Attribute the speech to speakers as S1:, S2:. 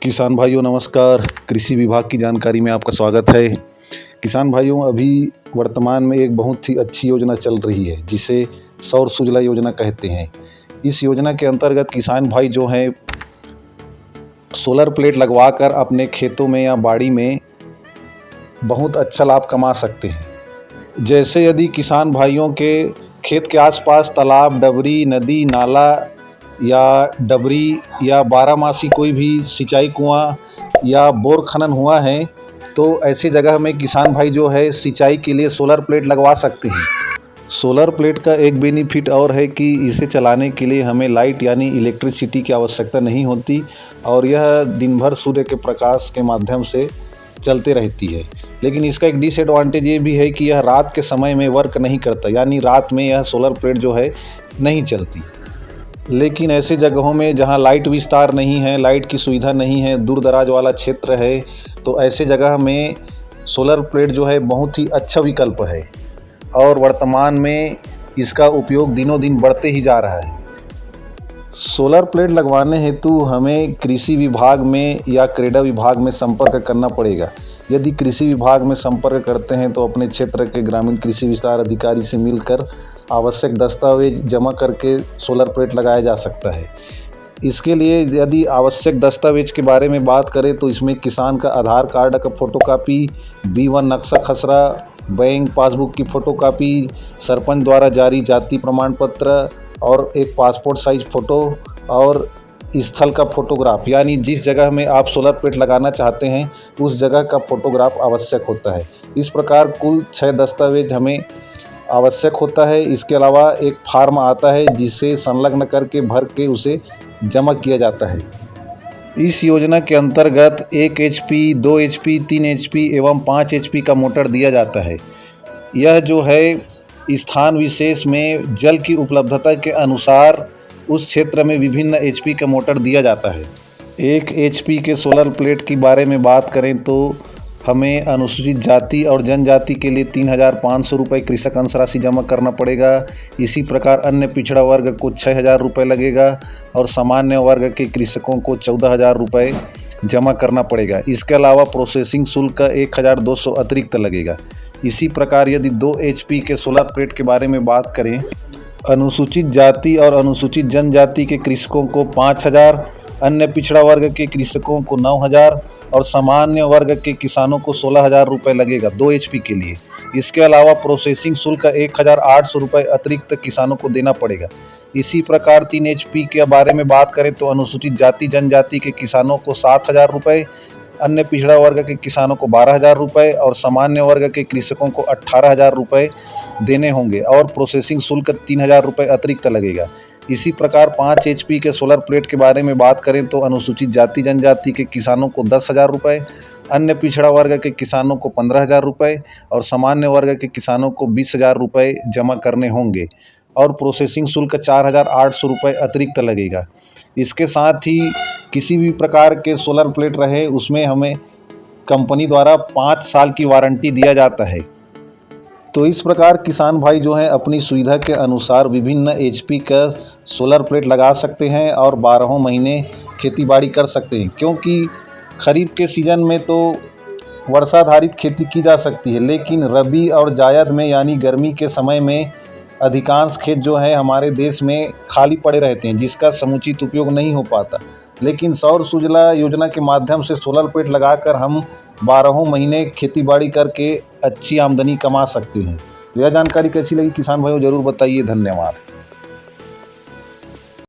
S1: किसान भाइयों नमस्कार। कृषि विभाग की जानकारी में आपका स्वागत है। किसान भाइयों, अभी वर्तमान में एक बहुत ही अच्छी योजना चल रही है जिसे सौर सूजला योजना कहते हैं। इस योजना के अंतर्गत किसान भाई जो हैं सोलर प्लेट लगवाकर अपने खेतों में या बाड़ी में बहुत अच्छा लाभ कमा सकते हैं। जैसे यदि किसान भाइयों के खेत के आसपास तालाब, डबरी, नदी, नाला या डबरी या बारहमासी कोई भी सिंचाई कुआं या बोर खनन हुआ है, तो ऐसी जगह में किसान भाई जो है सिंचाई के लिए सोलर प्लेट लगवा सकते हैं। सोलर प्लेट का एक बेनिफिट और है कि इसे चलाने के लिए हमें लाइट यानी इलेक्ट्रिसिटी की आवश्यकता नहीं होती और यह दिन भर सूर्य के प्रकाश के माध्यम से चलते रहती है। लेकिन इसका एक डिसएडवांटेज ये भी है कि यह रात के समय में वर्क नहीं करता, यानी रात में यह सोलर प्लेट जो है नहीं चलती। लेकिन ऐसे जगहों में जहां लाइट विस्तार नहीं है, लाइट की सुविधा नहीं है, दूर दराज वाला क्षेत्र है, तो ऐसे जगह में सोलर प्लेट जो है बहुत ही अच्छा विकल्प है और वर्तमान में इसका उपयोग दिनों दिन बढ़ते ही जा रहा है। सोलर प्लेट लगवाने हेतु हमें कृषि विभाग में या क्रेडा विभाग में संपर्क करना पड़ेगा। यदि कृषि विभाग में संपर्क करते हैं तो अपने क्षेत्र के ग्रामीण कृषि विस्तार अधिकारी से मिलकर आवश्यक दस्तावेज जमा करके सोलर प्लेट लगाया जा सकता है। इसके लिए यदि आवश्यक दस्तावेज के बारे में बात करें तो इसमें किसान का आधार कार्ड का फ़ोटोकॉपी, B1 नक्शा खसरा, बैंक पासबुक की फ़ोटोकॉपी, सरपंच द्वारा जारी जाति प्रमाण पत्र और एक पासपोर्ट साइज फ़ोटो और स्थल का फ़ोटोग्राफ, यानी जिस जगह में आप सोलर प्लेट लगाना चाहते हैं उस जगह का फ़ोटोग्राफ आवश्यक होता है। इस प्रकार कुल 6 दस्तावेज हमें आवश्यक होता है। इसके अलावा एक फार्म आता है जिसे संलग्न करके भर के उसे जमा किया जाता है। इस योजना के अंतर्गत 1 HP, 2 HP, 3 HP एवं 5 HP का मोटर दिया जाता है। यह जो है स्थान विशेष में जल की उपलब्धता के अनुसार उस क्षेत्र में विभिन्न HP का मोटर दिया जाता है। 1 HP के सोलर प्लेट के बारे में बात करें तो हमें अनुसूचित जाति और जनजाति के लिए 3,500 रुपये कृषक अंश राशि जमा करना पड़ेगा। इसी प्रकार अन्य पिछड़ा वर्ग को 6,000 रुपये लगेगा और सामान्य वर्ग के कृषकों को 14,000 रुपये जमा करना पड़ेगा। इसके अलावा प्रोसेसिंग शुल्क 1,200 अतिरिक्त लगेगा। इसी प्रकार यदि 2 HP के सोलर प्लेट के बारे में बात करें, अनुसूचित जाति और अनुसूचित जनजाति के कृषकों को 5,000, अन्य पिछड़ा वर्ग के कृषकों को 9,000 और सामान्य वर्ग के किसानों को 16,000 रुपये लगेगा 2 HP के लिए। इसके अलावा प्रोसेसिंग शुल्क 1,800 रुपये अतिरिक्त किसानों को देना पड़ेगा। इसी प्रकार 3 HP के बारे में बात करें तो अनुसूचित जाति जनजाति के किसानों को 7,000 रुपये, अन्य पिछड़ा वर्ग के किसानों को 12,000 रुपये और सामान्य वर्ग के कृषकों को 18,000 रुपये देने होंगे और प्रोसेसिंग शुल्क 3,000 रुपये अतिरिक्त लगेगा। इसी प्रकार 5 HP के सोलर प्लेट के बारे में बात करें तो अनुसूचित जाति जनजाति के किसानों को 10,000 रुपये, अन्य पिछड़ा वर्ग के किसानों को 15,000 रुपये और सामान्य वर्ग के किसानों को 20,000 रुपये जमा करने होंगे और प्रोसेसिंग शुल्क 4,800 रुपये अतिरिक्त लगेगा। इसके साथ ही किसी भी प्रकार के सोलर प्लेट रहे उसमें हमें कंपनी द्वारा 5 साल की वारंटी दिया जाता है। तो इस प्रकार किसान भाई जो हैं अपनी सुविधा के अनुसार विभिन्न HP का सोलर प्लेट लगा सकते हैं और 12 महीने खेती बाड़ी कर सकते हैं, क्योंकि खरीफ के सीज़न में तो वर्षाधारित खेती की जा सकती है, लेकिन रबी और जायद में यानी गर्मी के समय में अधिकांश खेत जो है हमारे देश में खाली पड़े रहते हैं जिसका समुचित उपयोग नहीं हो पाता। लेकिन सौर सूजला योजना के माध्यम से सोलर प्लेट लगाकर हम 12 महीने खेती बाड़ी करके अच्छी आमदनी कमा सकते हैं। तो यह जानकारी कैसी लगी किसान भाइयों ज़रूर बताइए। धन्यवाद।